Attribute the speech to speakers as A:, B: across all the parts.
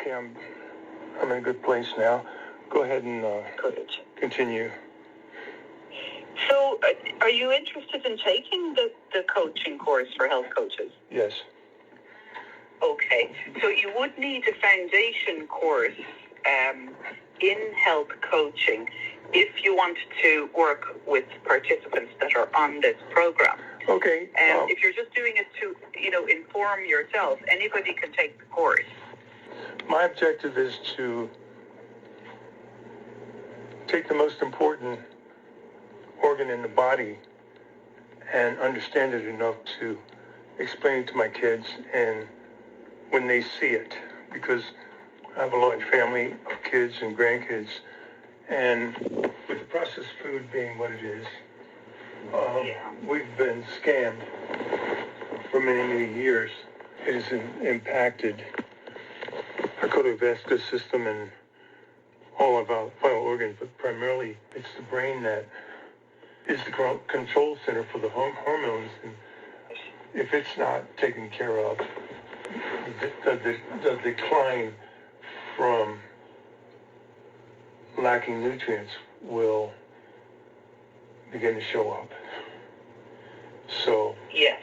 A: Okay, I'm in a good place now. Go ahead and continue.
B: So, are you interested in taking the coaching course for health coaches?
A: Yes.
B: Okay, so you would need a foundation course in health coaching if you want to work with participants that are on this program.
A: Okay.
B: If you're just doing it to, inform yourself, anybody can take the course.
A: My objective is to take the most important organ in the body and understand it enough to explain it to my kids and when they see it, because I have a large family of kids and grandkids, and with the processed food being what it is, we've been scammed for many, many years. It has impacted our cardiovascular system and all of our vital organs, but primarily it's the brain that is the control center for the hormones, and if it's not taken care of, the decline from lacking nutrients will begin to show up. So
B: yes,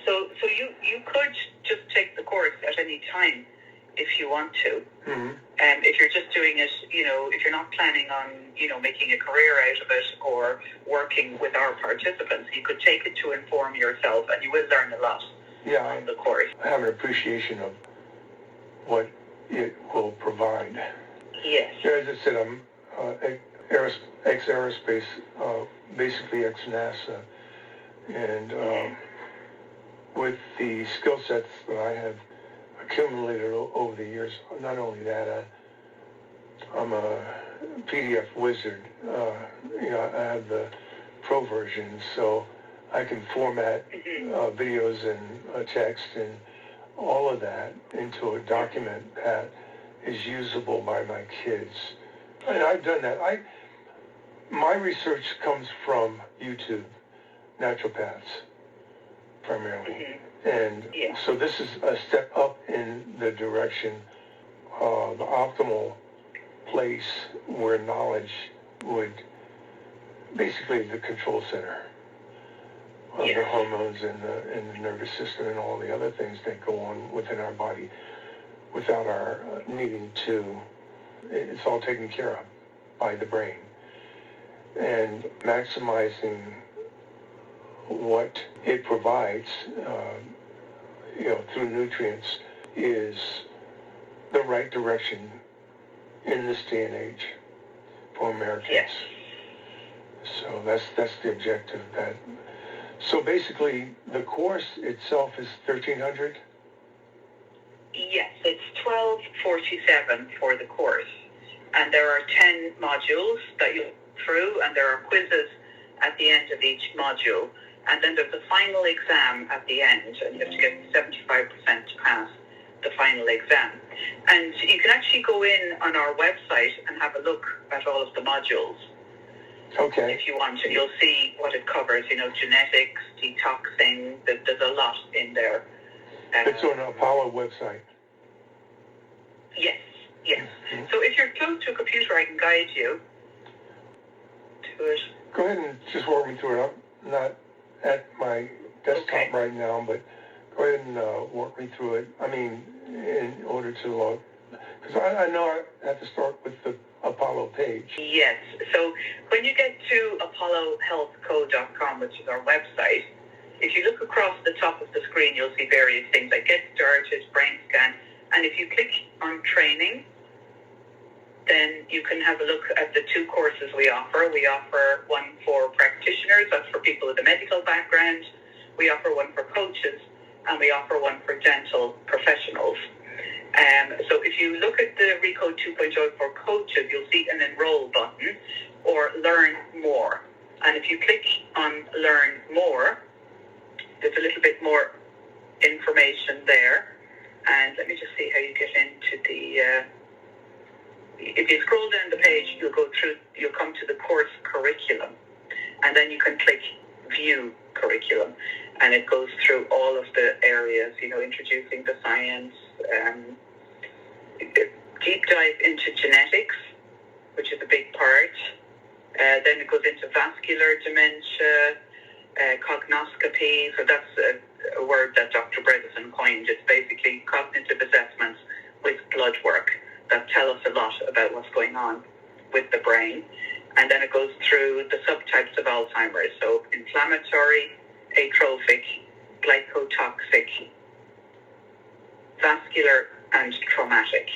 B: so you could just take the course at any time if you want to.
A: Mm-hmm.
B: If you're just doing it, if you're not planning on, making a career out of it or working with our participants, you could take it to inform yourself, and you will learn a lot on the course.
A: I have an appreciation of what it will provide.
B: Yes.
A: As I said, I'm ex-aerospace, basically ex-NASA, and with the skill sets that I have accumulated over the years, not only that, I'm a PDF wizard. I have the pro version, so I can format videos and text and all of that into a document that is usable by my kids. And I've done that. My research comes from YouTube, naturopaths, primarily. And so this is a step up in the direction of the optimal place where knowledge would, basically the control center of the hormones and the nervous system and all the other things that go on within our body without our needing to. It's all taken care of by the brain. And maximizing what it provides, through nutrients is the right direction in this day and age for Americans.
B: Yes.
A: So that's the objective. So basically, the course itself is $1,300.
B: Yes, it's $1,247 for the course, and there are 10 modules that you go through, and there are quizzes at the end of each module, and then there's a final exam at the end, and you have to get 75% to pass the final exam. And you can actually go in on our website and have a look at all of the modules.
A: Okay.
B: If you want to, you'll see what it covers, genetics, detoxing, there's a lot in there.
A: It's on the Apollo website.
B: Yes. Mm-hmm. So if you're close to a computer, I can guide you to it.
A: Go ahead and just walk me through it. I'm not at my desktop right now, but go ahead and walk me through it. I mean, in order to log, because I know I have to start with the Apollo page.
B: Yes. So when you get to apollohealthco.com, which is our website, if you look across the top of the screen, you'll see various things like Get Started, Brain Scan, and if you click on Training, then you can have a look at the two courses we offer. We offer one for practitioners, that's for people with a medical background. We offer one for coaches, and we offer one for dental professionals. So if you look at the ReCODE 2.0 for coaches, you'll see an Enroll button or Learn More. And if you click on Learn More, there's a little bit more information there. And let me just see how you get into the... if you scroll down the page, you'll come to the course curriculum. And then you can click View Curriculum. And it goes through all of the areas, introducing the science, deep dive into genetics, which is a big part. Then it goes into vascular dementia, cognoscopy. So that's a word that Dr. Bredesen coined. It's basically cognitive assessments with blood work that tell us a lot about what's going on with the brain. And then it goes through the subtypes of Alzheimer's. So inflammatory, atrophic, glycotoxic, vascular, and traumatic.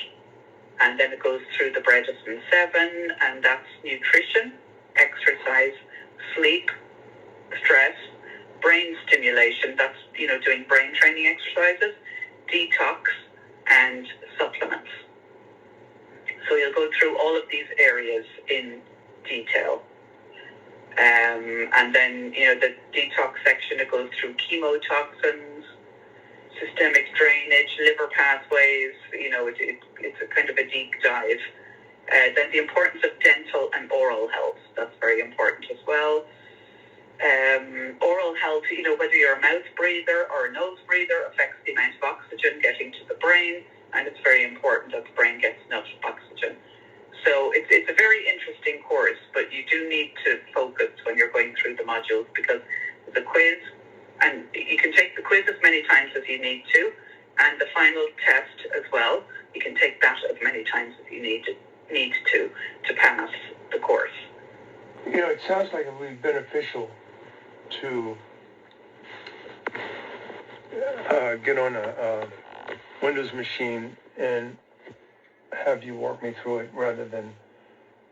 B: And then it goes through the Bredesen 7, and that's nutrition, exercise, sleep, stress, brain stimulation, that's, doing brain training exercises, detox, and supplements. So you'll go through all of these areas in detail. And then, the detox section, it goes through chemotoxins, systemic drainage, liver pathways, it's a kind of a deep dive. Then the importance of dental and oral health, that's very important as well. Oral health, whether you're a mouth breather or a nose breather, affects the amount of oxygen getting to the brain, and it's very important that the brain gets enough oxygen. So it's a very interesting course, but you do need to focus when you're going through the modules, because the quiz, and you can take the quiz as many times as you need to, and the final test as well, you can take that as many times as you need to pass the course.
A: It sounds like it would be beneficial to get on a Windows machine and have you walk me through it rather than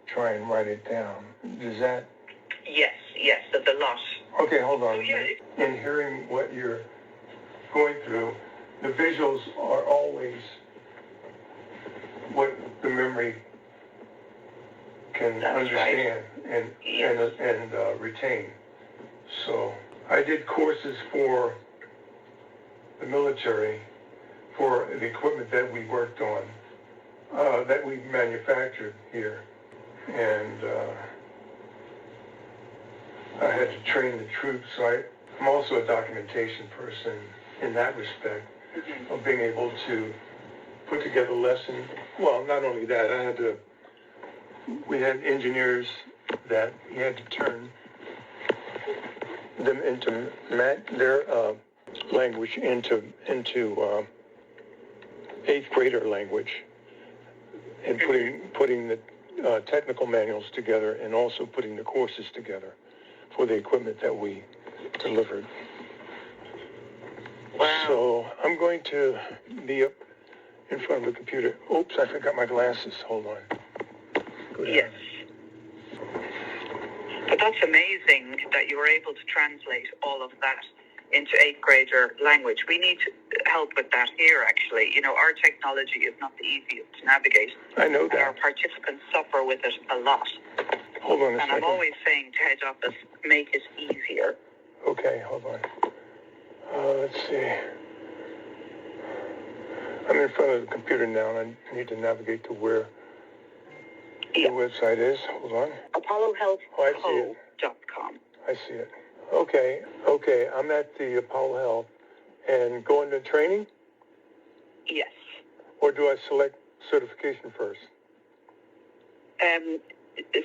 A: try and write it down. Does that?
B: Yes, there's a lot.
A: Okay, hold on a minute. In hearing what you're going through, the visuals are always what the memory can understand and retain. So I did courses for the military for the equipment that we worked on, that we manufactured here, and I had to train the troops. So I'm also a documentation person in that respect, of being able to put together lessons. Well, not only that, we had engineers that you had to turn them into their language into 8th grader language, and putting the technical manuals together, and also putting the courses together for the equipment that we delivered.
B: Wow.
A: So I'm going to be up in front of the computer. Oops, I forgot my glasses. Hold on.
B: Yes. But that's amazing that you were able to translate all of that into 8th grader language. We need help with that here, actually. Our technology is not the easiest to navigate.
A: I know that.
B: And our participants suffer with it a lot.
A: Hold on a second.
B: And I'm always saying to head office, make it easier.
A: Okay, hold on. Let's see. I'm in front of the computer now, and I need to navigate to where the website is. Hold on.
B: ApolloHealthCo.com.
A: I see it. Okay. I'm at the Apollo Health, and go into training?
B: Yes.
A: Or do I select certification first?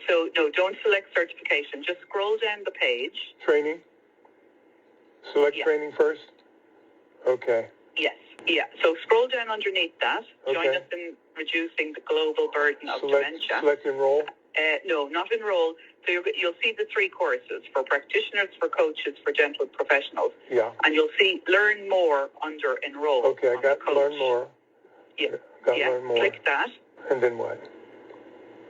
B: So, no, don't select certification. Just scroll down the page.
A: Training? Select training first? Okay.
B: Yes. Yeah. So scroll down underneath that. Okay. Join us in reducing the global burden of dementia.
A: Select enroll?
B: No, not enroll. So you'll see the 3 courses for practitioners, for coaches, for dental professionals.
A: Yeah.
B: And you'll see learn more under enroll.
A: Okay, I got learn more.
B: Yeah.
A: Learn more.
B: Click that.
A: And then what?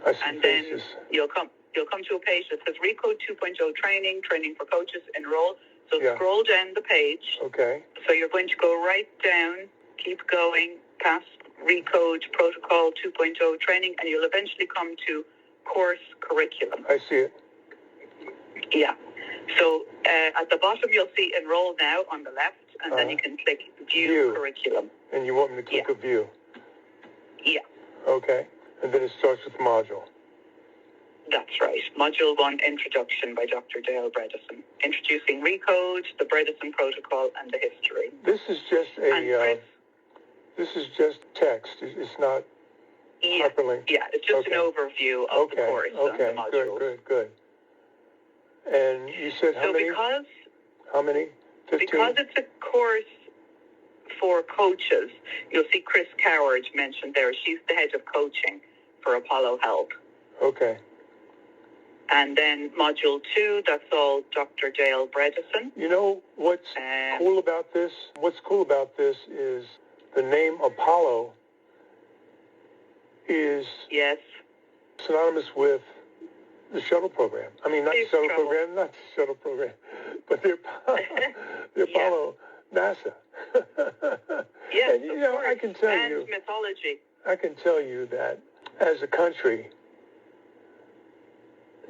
A: I see
B: and
A: faces.
B: Then you'll come to a page that says ReCODE 2.0 training for coaches, enroll. So scroll down the page.
A: Okay.
B: So you're going to go right down, keep going, past ReCODE Protocol 2.0 training, and you'll eventually come to course curriculum.
A: I see it.
B: Yeah. So at the bottom you'll see enroll now on the left, and then you can click view curriculum.
A: And you want me to click a view?
B: Yeah.
A: Okay. And then it starts with module.
B: That's right. Module 1, Introduction by Dr. Dale Bredesen. Introducing ReCODE, the Bredesen Protocol, and the history.
A: This is just this is just text. It's not
B: Yeah,
A: hyperlink?
B: yeah. It's just an overview of the course and the modules.
A: Good. And you said how many? How many? 15?
B: Because it's a course for coaches, you'll see Chris Coward mentioned there. She's the head of coaching for Apollo Health.
A: Okay.
B: And then Module 2, that's all Dr. Dale Bredesen.
A: You know what's cool about this? What's cool about this is the name Apollo is synonymous with the shuttle program. I mean, not the shuttle program, but the Apollo, NASA.
B: Yes,
A: and, you know,
B: course.
A: I can tell you
B: mythology.
A: I can tell you that as a country,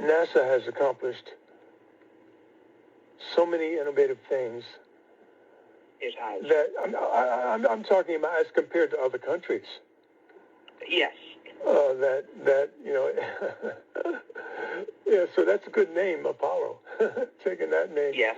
A: NASA has accomplished so many innovative things.
B: It has.
A: That I'm talking about as compared to other countries.
B: Yes.
A: That you know, yeah. So that's a good name, Apollo. Taking that name.
B: Yes.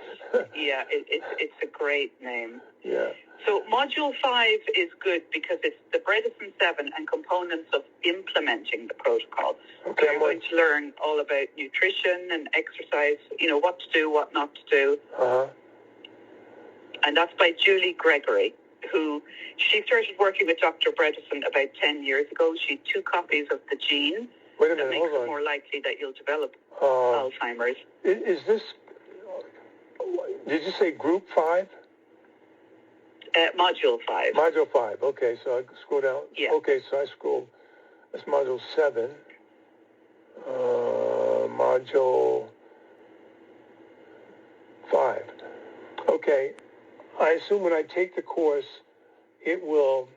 B: Yeah. It's a great name.
A: Yeah.
B: So Module 5 is good because it's the Bredesen 7 and components of implementing the protocol.
A: Okay.
B: So you're going to learn all about nutrition and exercise. You know what to do, what not to do. And that's by Julie Gregory, who she started working with Dr. Bredesen about 10 years ago. She had 2 copies of the gene
A: that makes
B: it more likely that you'll develop Alzheimer's.
A: Is this, did you say group 5?
B: Module 5.
A: Module 5, okay, so I scroll down.
B: Yeah.
A: Okay, so I scroll, that's Module 7. Module 5. Okay, I assume when I take the course, it will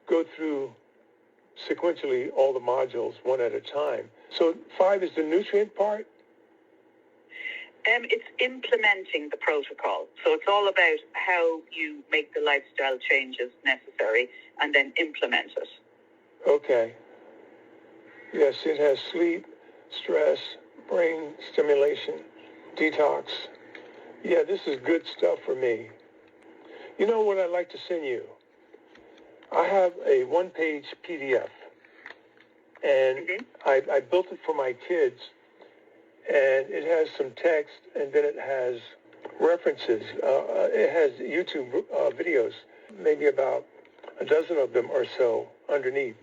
A: go through sequentially all the modules one at a time. So 5 is the nutrient part?
B: It's implementing the protocol. So it's all about how you make the lifestyle changes necessary and then implement it.
A: Okay. Yes, it has sleep, stress, brain stimulation, detox. Yeah, this is good stuff for me. You know what I'd like to send you? I have a 1-page PDF, and I built it for my kids, and it has some text, and then it has references. It has YouTube videos, maybe about a dozen of them or so underneath.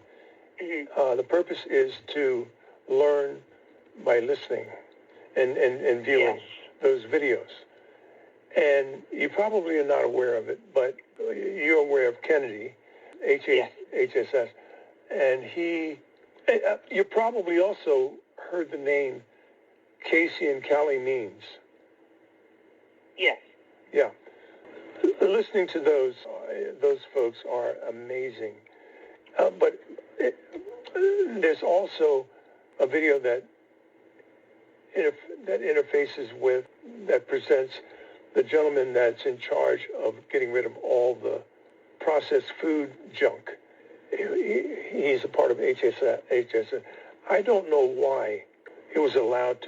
A: The purpose is to learn by listening and viewing those videos. And you probably are not aware of it, but you're aware of Kennedy, HSS. And you probably also heard the name Casey and Callie Means.
B: Yes.
A: Yeah. Listening to those folks are amazing. But there's also a video that interfaces with, that presents the gentleman that's in charge of getting rid of all the processed food junk. He's a part of HSS. I don't know why he was allowed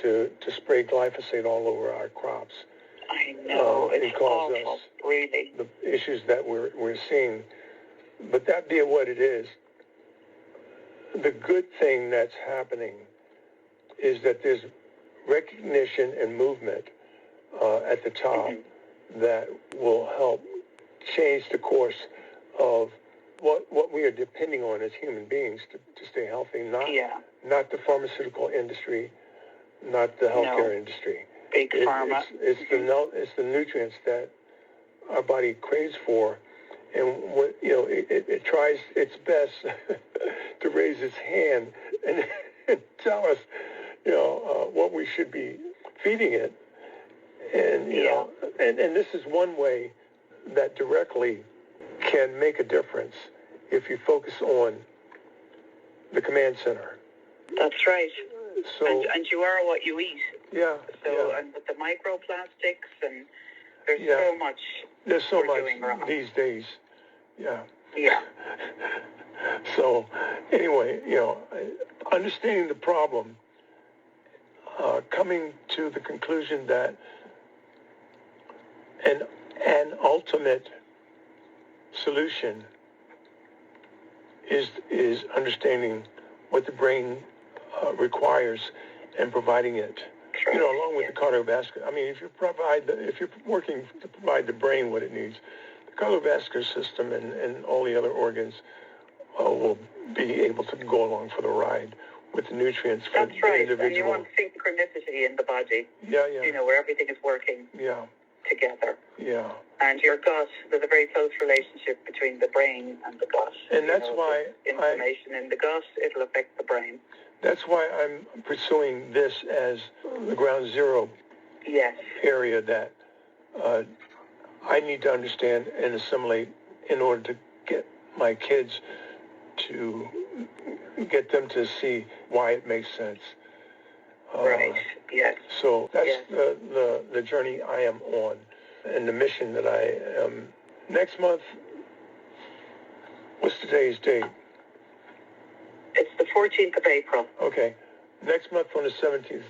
A: to spray glyphosate all over our crops.
B: I know, it's
A: cause
B: awful,
A: us
B: really.
A: The issues that we're seeing. But that being what it is, the good thing that's happening is that there's recognition and movement at the top that will help change the course of what we are depending on as human beings to stay healthy, not the pharmaceutical industry, not the healthcare industry.
B: Big pharma.
A: It's the nutrients that our body craves for, and it tries its best to raise its hand and tell us, what we should be feeding it. And and this is one way that directly can make a difference if you focus on the command center.
B: That's right.
A: So
B: and you are what you eat.
A: Yeah.
B: So and with the microplastics and there's so much.
A: There's so much
B: doing wrong
A: these days. Yeah.
B: Yeah.
A: So anyway, understanding the problem, coming to the conclusion that an ultimate solution is understanding what the brain requires and providing it. You know, along with the cardiovascular. I mean, if you're working to provide the brain what it needs, the cardiovascular system and all the other organs will be able to go along for the ride with the nutrients for
B: That's right.
A: the individual.
B: And you want synchronicity in the body.
A: Yeah.
B: You know, where everything is working together.
A: Yeah.
B: And your gut, there's a very close relationship between the brain and the gut.
A: And that's why
B: inflammation in the gut, it'll affect the brain.
A: That's why I'm pursuing this as the ground zero area that I need to understand and assimilate in order to get my kids to get them to see why it makes sense.
B: Right, yes.
A: So that's the journey I am on and the mission that I am. Next month, what's today's date?
B: It's the 14th of April.
A: Okay. Next month on the 17th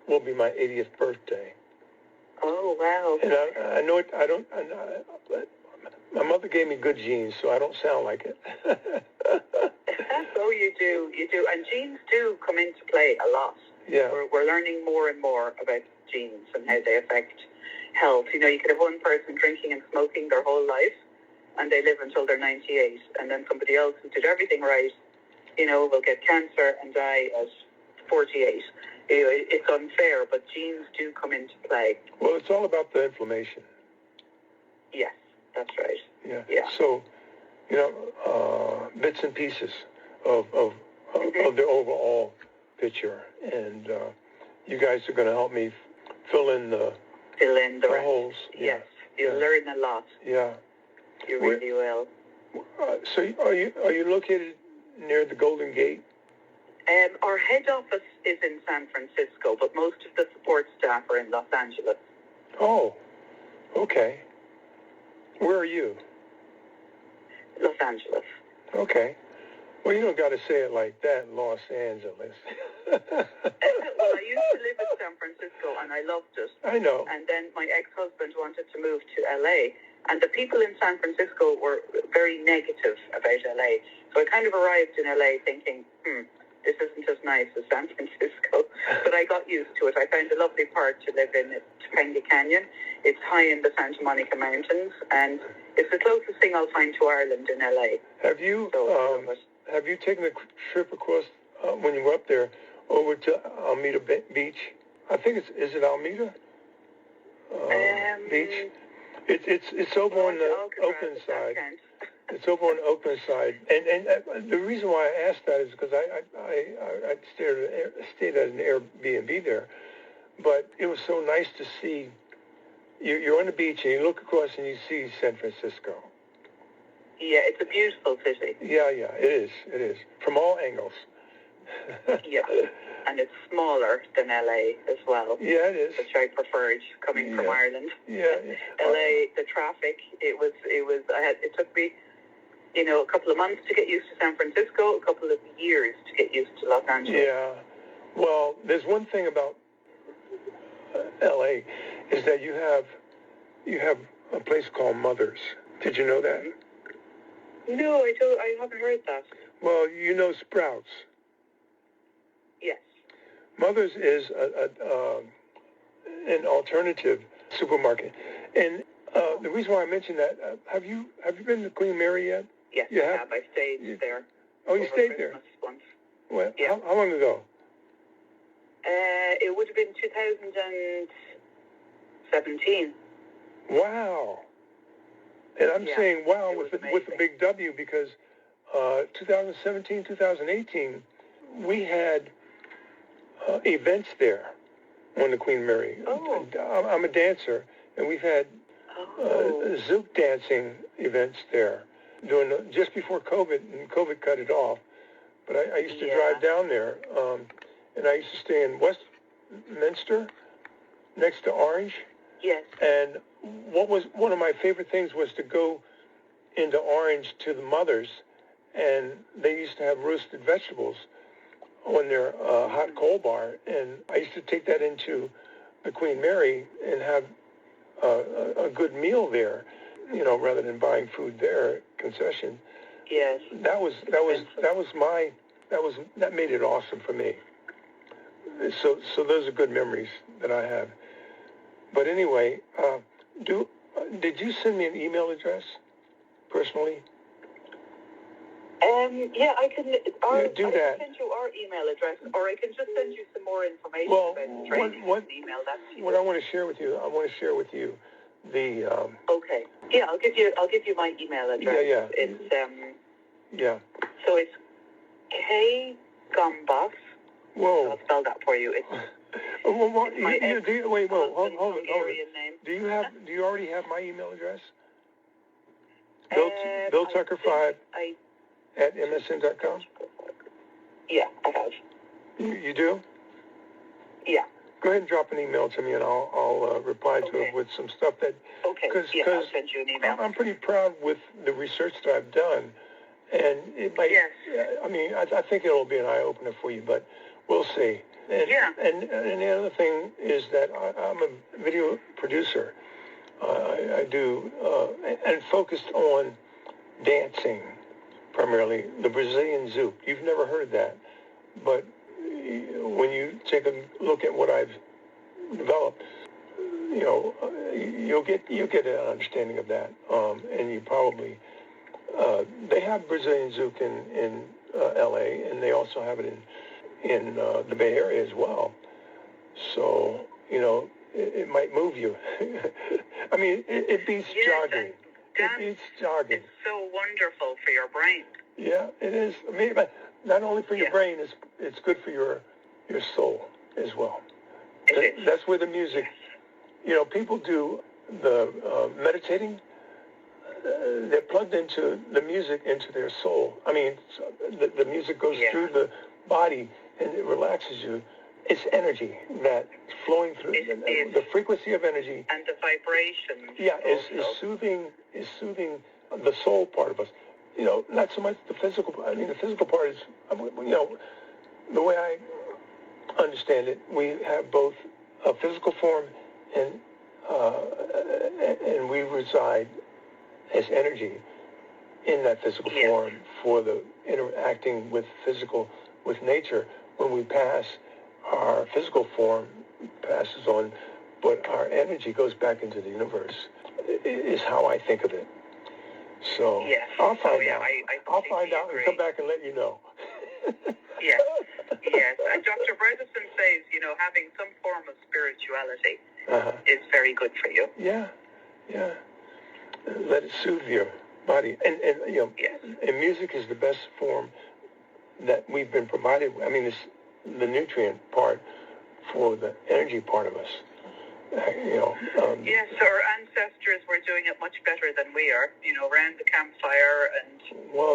A: will be my 80th birthday.
B: Oh, wow.
A: And I know it, my mother gave me good genes, so I don't sound like it.
B: Oh, you do. And genes do come into play a lot.
A: Yeah.
B: We're learning more and more about genes and how they affect health. You know, you could have one person drinking and smoking their whole life, and they live until they're 98. And then somebody else who did everything right, you know, will get cancer and die at 48. You know, it's unfair, but genes do come into play.
A: Well, it's all about the inflammation.
B: Yes, that's right.
A: Yeah. So, you know, bits and pieces of the overall picture, and you guys are going to help me fill in the holes.
B: Yes, you'll learn a lot.
A: Yeah,
B: you really will.
A: So, are you located near the Golden Gate?
B: Our head office is in San Francisco, but most of the support staff are in Los Angeles.
A: Oh, okay. Where are you?
B: Los Angeles.
A: Okay. Well, you don't got to say it like that, Los Angeles.
B: Well, I used to live in San Francisco, and I loved it.
A: I know.
B: And then my ex-husband wanted to move to L.A., and the people in San Francisco were very negative about L.A. So I kind of arrived in L.A. thinking, this isn't as nice as San Francisco. But I got used to it. I found a lovely part to live in, Topanga Canyon. It's high in the Santa Monica Mountains, and it's the closest thing I'll find to Ireland in L.A.
A: Have you taken a trip across, when you were up there, over to Alameda Beach? I think is it Alameda Beach? It's over on the Oakland side. It's over on the Oakland side, and the reason why I asked that is because I stayed at an Airbnb there, but it was so nice to see. You're on the beach and you look across and you see San Francisco.
B: Yeah, it's a beautiful city.
A: Yeah, it is from all angles.
B: Yeah, and it's smaller than LA as well.
A: Yeah, it is.
B: Which I preferred coming from Ireland.
A: Yeah.
B: LA, the traffic, it took me, a couple of months to get used to San Francisco, a couple of years to get used to Los Angeles.
A: Yeah. Well, there's one thing about LA is that you have a place called Mother's. Did you know that?
B: No, I haven't heard that.
A: Well, you know Sprouts.
B: Yes.
A: Mother's is an alternative supermarket, and the reason why I mentioned that, have you been to Queen Mary yet?
B: Yes, I have. I stayed there.
A: Oh, you stayed
B: Christmas
A: there?
B: Once.
A: Well,
B: yeah.
A: How long ago?
B: It would have been 2017.
A: Wow. And I'm saying wow with a big W because 2017, 2018, we had events there on the Queen Mary.
B: Oh.
A: I'm a dancer, and we've had Zouk dancing events there just before COVID, and COVID cut it off. But I used to drive down there, and I used to stay in Westminster, next to Orange.
B: Yes.
A: And what was one of my favorite things was to go into Orange to the Mothers, and they used to have roasted vegetables on their hot coal bar, and I used to take that into the Queen Mary and have a good meal there, rather than buying food there, concession.
B: Yes.
A: That made it awesome for me. So those are good memories that I have. But anyway, did you send me an email address personally?
B: Yeah, I can.
A: Do that.
B: I can send you our email address, or I can just send you some more information about the training. Email that to you.
A: What I want to share with you, the.
B: Okay. Yeah, I'll give you my email address.
A: Yeah.
B: It's
A: Yeah.
B: So it's K Gumbos.
A: Whoa.
B: I'll spell that for you. It's.
A: Well, hold on.
B: Name.
A: Do you already have my email address? Bill Tucker 5 at msn.com?
B: Yeah, I have.
A: You do?
B: Yeah.
A: Go ahead and drop an email to me, and I'll reply to it with some stuff that.
B: Okay. I'll send you an email.
A: I'm pretty proud with the research that I've done, and it might.
B: Yes.
A: I mean, I think it'll be an eye opener for you, but we'll see. And the other thing is that I'm a video producer. I do and focused on dancing primarily, the Brazilian zouk. You've never heard that, but when you take a look at what I've developed, you'll get an understanding of that. And you probably they have Brazilian zouk in L.A. and they also have it in the Bay Area as well. So it might move you. I mean, it beats jogging. It beats jogging.
B: It's so wonderful for your brain.
A: Yeah, it is. I mean, not only for your brain, it's good for your soul as well. That's where the music. People do the meditating. They're plugged into the music, into their soul. I mean, the music goes through the body and it relaxes you. It's energy that's flowing through. The frequency of energy
B: and the vibration.
A: Yeah, is soothing the soul part of us. Not so much the physical. I mean, the physical part is, the way I understand it, we have both a physical form and we reside as energy in that physical form for the interacting with nature. When we pass, our physical form passes on, but our energy goes back into the universe, is how I think of it. So I'll find out. I'll find out and come back and let you know.
B: Yes. And Dr. Bredesen says, having some form of spirituality is very good for you.
A: Yeah. Let it soothe your body. And music is the best form that we've been provided with. I mean, it's the nutrient part for the energy part of us.
B: Yes, our ancestors were doing it much better than we are. Around the campfire and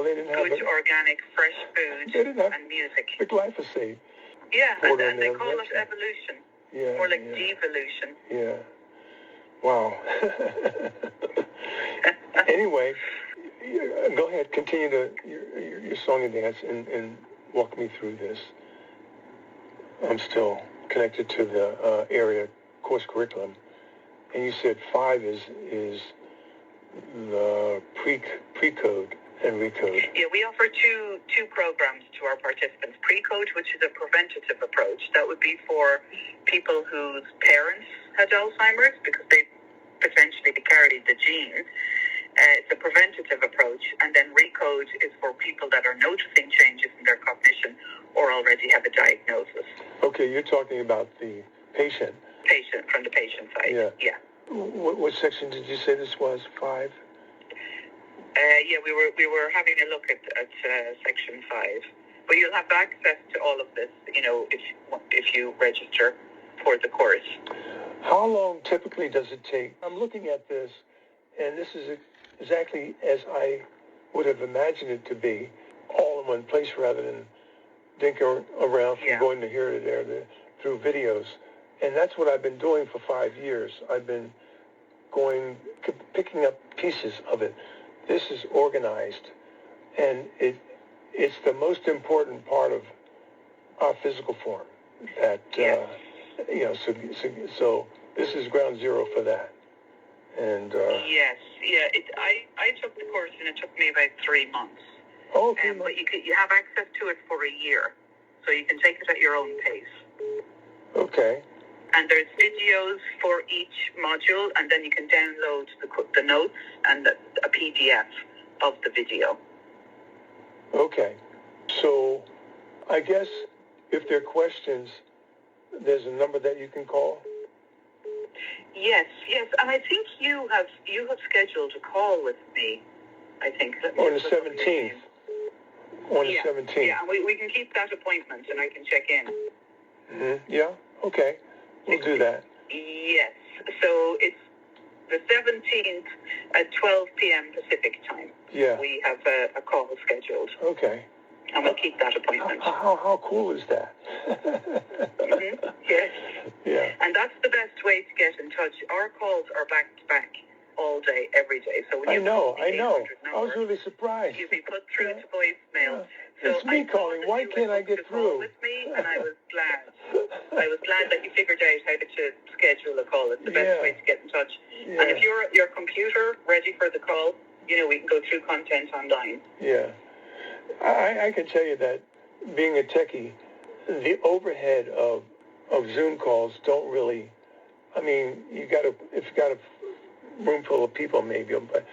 A: they didn't have
B: good organic, fresh food and music.
A: The glyphosate.
B: Yeah, and they call it evolution.
A: Yeah,
B: more like devolution.
A: Yeah. Wow. Anyway, go ahead, continue your song and dance and walk me through this. I'm still connected to the area course curriculum, and you said 5 is the pre-code and ReCODE.
B: Yeah, we offer two programs to our participants. Pre-code, which is a preventative approach. That would be for people whose parents had Alzheimer's because they potentially carried the gene. It's a preventative approach. And then ReCODE is for people that are noticing changes in their cognition or already have a diagnosis.
A: Okay, you're talking about the patient.
B: From the patient side. Yeah.
A: What section did you say this was? 5?
B: We were having a look at section 5. But you'll have access to all of this, if you register for the course.
A: How long typically does it take? I'm looking at this, and this is exactly as I would have imagined it to be, all in one place rather than dinking around from going to here to there through videos. And that's what I've been doing for 5 years. I've been picking up pieces of it. This is organized, and it's the most important part of our physical form. That so this is ground zero for that. And
B: I took the course, and it took me about 3 months.
A: Oh,
B: but you have access to it for a year, so you can take it at your own pace.
A: Okay.
B: And there's videos for each module, and then you can download the notes and a PDF of the video.
A: Okay. So I guess if there are questions, there's a number that you can call?
B: Yes, and I think you have scheduled a call with me, I think.
A: On the 17th. On the 17th.
B: Yeah, and we can keep that appointment, and I can check in.
A: Mm-hmm. Yeah, okay. We'll do that.
B: Yes, so it's the 17th at 12 p.m. Pacific time.
A: Yeah.
B: We have a call scheduled.
A: Okay.
B: And we'll keep that appointment.
A: How cool is that?
B: Mm-hmm. Yes.
A: Yeah.
B: And that's the best way to get in touch. Our calls are back to back all day, every day. So when
A: I
B: you
A: know.
B: Number,
A: I was really surprised.
B: You'll be put through to voicemail.
A: Yeah.
B: So
A: It's me calling. Why can't I get through?
B: With me, and I was glad. I was glad that you figured out how to schedule a call. It's the best way to get in touch.
A: Yeah.
B: And if you're at your computer ready for the call, we can go through content online.
A: Yeah. I can tell you that being a techie, the overhead of Zoom calls don't really, if you got a room full of people maybe, but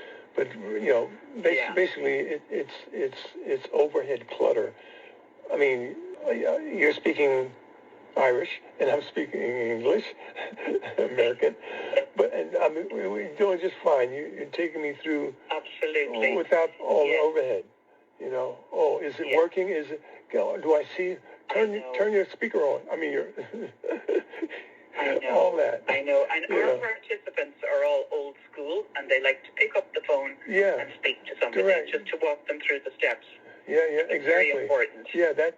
A: basically it's overhead clutter. I mean, you're speaking Irish and I'm speaking English, American, we're doing just fine. You're taking me through
B: absolutely
A: without all the overhead. Is it working? Is it? Do I see? Turn your speaker on. I know. All that.
B: I know. And our participants are all old school, and they like to pick up the phone and speak to somebody, just to walk them through the steps.
A: Yeah, exactly.
B: Very important.
A: Yeah, they're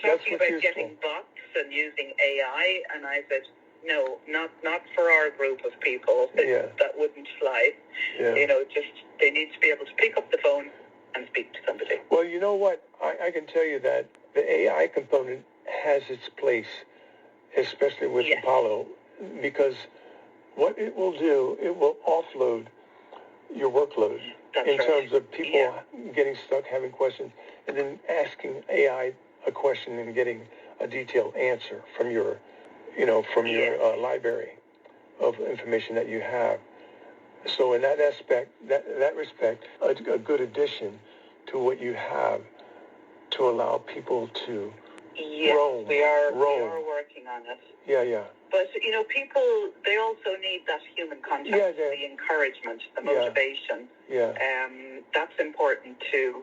B: talking about getting bots and using AI, and I said, no, not for our group of people. That wouldn't fly.
A: Yeah.
B: They need to be able to pick up the phone and speak to somebody.
A: Well, you know what? I can tell you that the AI component has its place, especially with Apollo, because what it will do, it will offload your workload in terms of people getting stuck, having questions, and then asking AI a question and getting a detailed answer from your library of information that you have. So in that aspect, that respect, a good addition to what you have to allow people to roam.
B: We are working on it.
A: Yeah.
B: But, people, they also need that human contact, the encouragement, the motivation.
A: Yeah.
B: That's important too.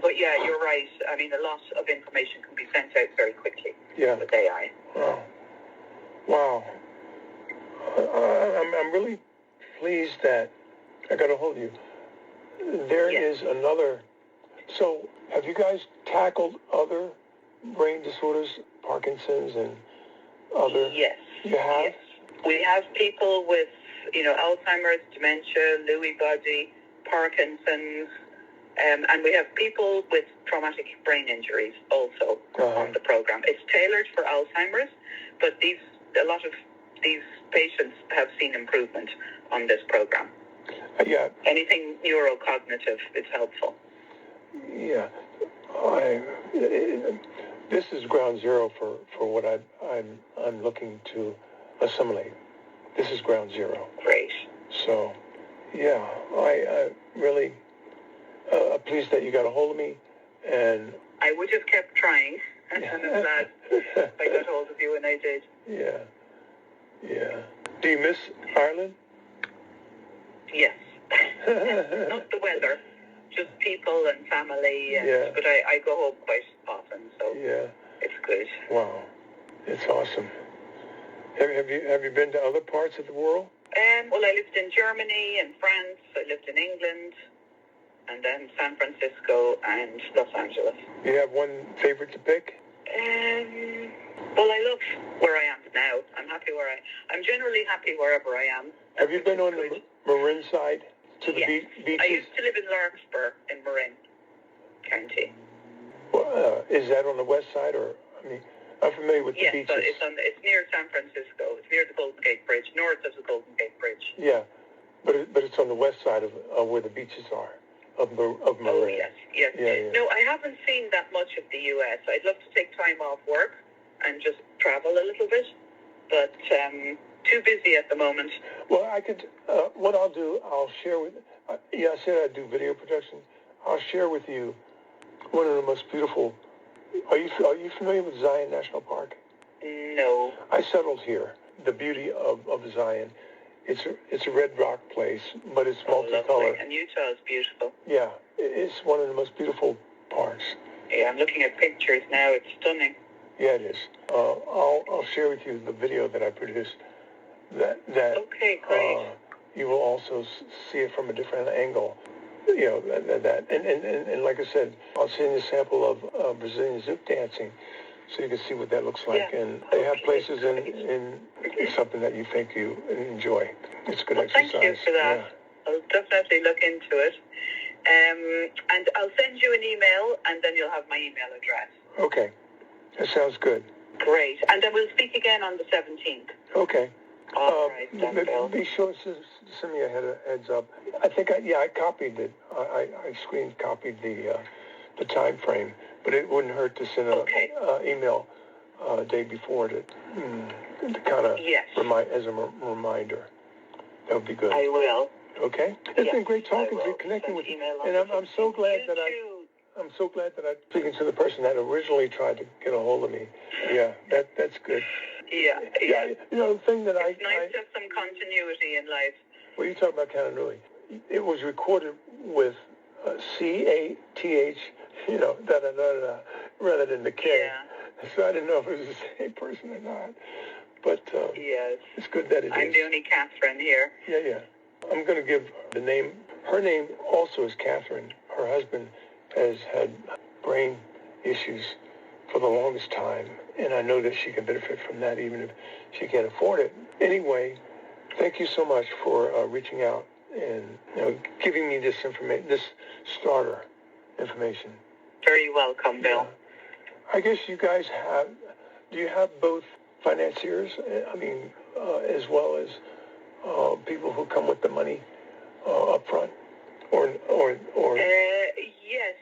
B: But you're right. A lot of information can be sent out very quickly with AI.
A: Wow. I'm really pleased that I got a hold of you. There is another. So, have you guys tackled other brain disorders, Parkinson's and other?
B: Yes.
A: You have?
B: Yes. We have people with, Alzheimer's, dementia, Lewy body, Parkinson's, and we have people with traumatic brain injuries also on the program. It's tailored for Alzheimer's, but a lot of these patients have seen improvement on this program. Anything neurocognitive is helpful.
A: Yeah. This is ground zero for what I'm looking to assimilate. This is ground zero.
B: Great.
A: So, I really pleased that you got a hold of me, and
B: I would have kept trying, and I'm glad I got hold of you when I did.
A: Yeah. Do you miss Ireland?
B: Yes. Not the weather, just people and family. But I go home quite often, so it's good.
A: Wow, it's awesome. Have you been to other parts of the world?
B: Well, I lived in Germany and France. I lived in England, and then San Francisco and Los Angeles.
A: You have one favorite to pick?
B: Well, I love where I am now. I'm generally happy wherever I am.
A: Have you been on the Marin side to the beaches?
B: I used to live in Larkspur in Marin County.
A: Well, is that on the west side, or I'm familiar with the beaches.
B: Yes, it's near San Francisco. It's near the Golden Gate Bridge, north of the Golden Gate Bridge.
A: Yeah, but it's on the west side of where the beaches are. of Marin.
B: Oh, yes, yes.
A: Yeah.
B: No, I haven't seen that much of the U.S. I'd love to take time off work and just travel a little bit, but too busy at the moment.
A: Well, I could, what I'll do, I'll share with, I said I'd do video production. I'll share with you one of the most beautiful, are you familiar with Zion National Park?
B: No.
A: I settled here. The beauty of Zion, it's a red rock place, but it's multicolored.
B: Lovely. And Utah is beautiful.
A: Yeah, it's one of the most beautiful parks.
B: Yeah, I'm looking at pictures now. It's stunning.
A: Yeah, it is. I'll share with you the video that I produced. That
B: okay, great.
A: You will also see it from a different angle. You know that and like I said, I'll send you a sample of Brazilian zouk dancing, so you can see what that looks like. Yeah. And they have places in something that you think you enjoy. It's good exercise.
B: Thank you for that.
A: Yeah.
B: I'll definitely look into it. And I'll send you an email, and then you'll have my email address.
A: Okay, that sounds good.
B: Great. And then we'll speak again on the 17th.
A: Okay.
B: All right, then, Bill.
A: Be sure to send me a heads up. I think I copied it. I screen copied the time frame, but it wouldn't hurt to send an email a day before to kind of as a reminder. That would be good.
B: I will.
A: Okay. It's been great talking to you, connecting with you, and I'm so glad that I'm so glad that I'm speaking to the person that originally tried to get a hold of me. Yeah, that's good.
B: Yeah.
A: You know, the thing that
B: it's nice to have some continuity in life.
A: Well, you talk about continuity. It was recorded with C-A-T-H, you know, da-da-da-da, rather than the K. Yeah. So I didn't know if it was the same person or not. But
B: yes.
A: It's good that it is.
B: I'm the only Catherine here.
A: Yeah. I'm going to give the name. Her name also is Catherine. Her husband has had brain issues for the longest time, and I know that she can benefit from that even if she can't afford it. Anyway, thank you so much for reaching out and giving me this information, this starter information.
B: Very welcome, Bill.
A: I guess you guys do you have both financiers, I mean, as well as people who come with the money up front? Or yes.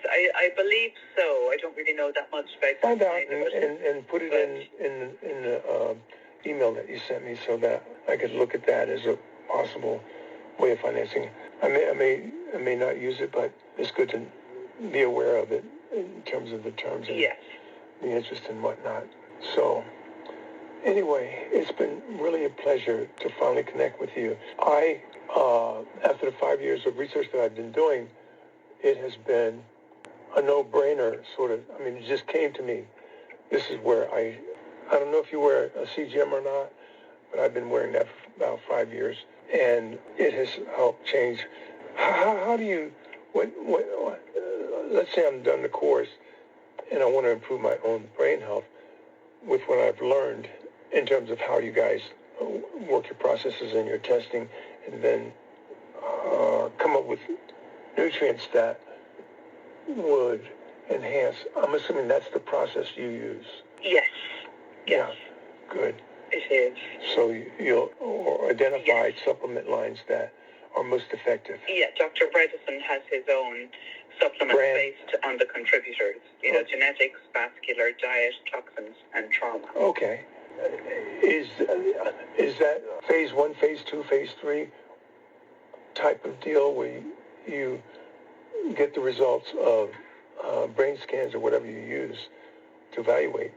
B: I believe so. I don't really know that much about
A: Find out and put it in the email that you sent me so that I could look at that as a possible way of financing. I may not use it, but it's good to be aware of it in terms of the terms and the interest and whatnot. So anyway, it's been really a pleasure to finally connect with you. After the 5 years of research that I've been doing, it has been a no-brainer, sort of. I mean, it just came to me. This is where I don't know if you wear a CGM or not, but I've been wearing that for about 5 years, and it has helped change. How do you, let's say I'm done the course, and I want to improve my own brain health with what I've learned in terms of how you guys work your processes and your testing, and then come up with nutrients that would enhance. I'm assuming that's the process you use.
B: Yes.
A: Yeah. Good.
B: It is.
A: So you'll identify supplement lines that are most effective.
B: Yeah, Dr. Bredesen has his own supplements based on the contributors. Genetics, vascular, diet, toxins, and trauma.
A: Okay. Is that phase 1, phase 2, phase 3 type of deal where you get the results of brain scans or whatever you use to evaluate?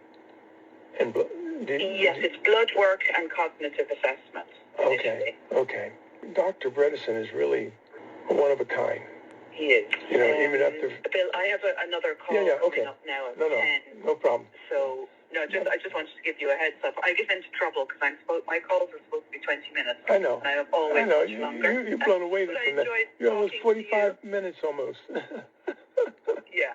A: And
B: it's blood work and cognitive assessments.
A: Okay. Dr. Bredesen is really one of a kind.
B: He is.
A: Even after...
B: Bill, I have another call coming up now at 10.
A: No problem.
B: So, I just wanted to give you a heads up. I get into trouble because my calls are supposed to be 20 minutes.
A: I know.
B: And I have always much longer.
A: You're blown away from that. You're almost 45 minutes almost.
B: Yeah.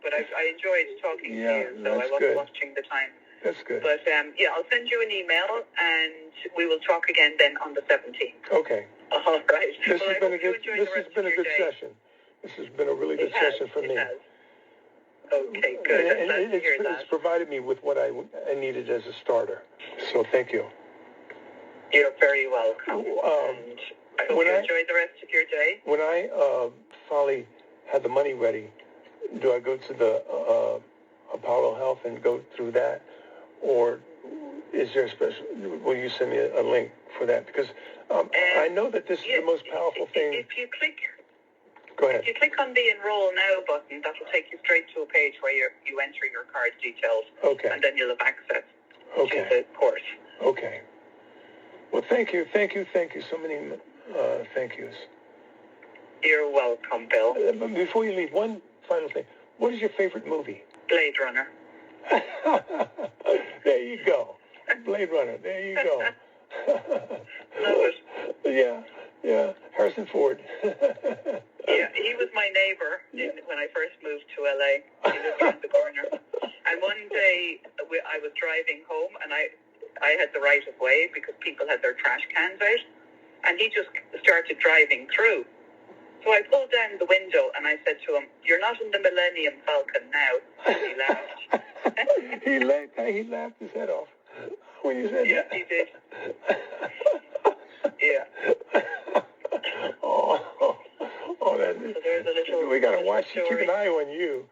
B: But I enjoyed talking to you, so I wasn't watching the time.
A: That's good.
B: But, I'll send you an email, and we will talk again then on the 17th.
A: Okay.
B: All right.
A: This has been a good session. This has been a really good session for me.
B: It has. Okay, good.
A: And it's provided me with what I needed as a starter. So thank you.
B: You're very welcome. And I hope you enjoy the rest of your day.
A: When I finally have the money ready, do I go to the Apollo Health and go through that, or is there a special? Will you send me a link for that? Because I know that this is the most powerful thing.
B: If you click,
A: go ahead.
B: If you click on the Enroll Now button, that will take you straight to a page where you enter your card details, and then you'll have access to the course.
A: Okay. Well, thank you. So many thank yous.
B: You're welcome, Bill.
A: Before you leave, one final thing. What is your favorite movie?
B: Blade Runner.
A: There you go. Blade Runner. There you go.
B: Love it.
A: Yeah. Harrison Ford.
B: Yeah, he was my neighbor when I first moved to LA. He lived around the corner. And one day I was driving home, and I had the right of way because people had their trash cans out, and he just started driving through. So I pulled down the window and I said to him, "You're not in the Millennium Falcon now." And he laughed.
A: He laughed his head off when you said
B: that. Yeah, he did. Yeah.
A: Oh, that's it.
B: So there's a little.
A: We gotta watch.
B: Story.
A: Keep an eye on you.